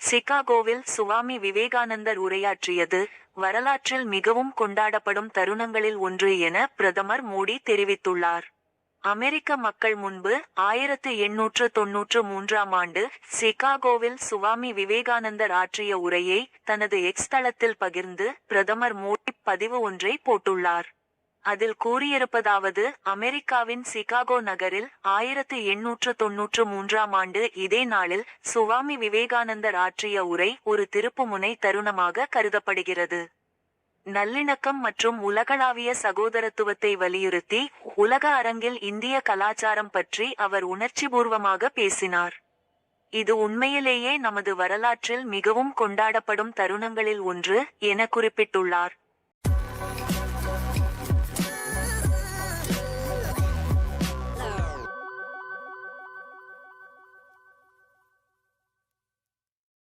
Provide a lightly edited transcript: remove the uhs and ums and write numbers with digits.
சிகாகோவில் சுவாமி விவேகானந்தர் உரையாற்றியது வரலாற்றில் மிகவும் கொண்டாடப்படும் தருணங்களில் ஒன்று என பிரதமர் மோடி தெரிவித்துள்ளார். அமெரிக்க மக்கள் முன்பு 1893ஆம் ஆண்டு சிகாகோவில் சுவாமி விவேகானந்தர் ஆற்றிய உரையை தனது எக்ஸ் தளத்தில் பகிர்ந்து பிரதமர் மோடி பதிவு ஒன்றை போட்டுள்ளார். அதில் கூறியிருப்பதாவது: அமெரிக்காவின் சிகாகோ நகரில் 1893ஆம் ஆண்டு இதே நாளில் சுவாமி விவேகானந்தர் ஆற்றிய உரை ஒரு திருப்புமுனை தருணமாக கருதப்படுகிறது. நல்லிணக்கம் மற்றும் உலகளாவிய சகோதரத்துவத்தை வலியுறுத்தி உலக அரங்கில் இந்திய கலாச்சாரம் பற்றி அவர் உணர்ச்சிபூர்வமாக பேசினார். இது உண்மையிலேயே நமது வரலாற்றில் மிகவும் கொண்டாடப்படும் தருணங்களில் ஒன்று என குறிப்பிட்டுள்ளார்.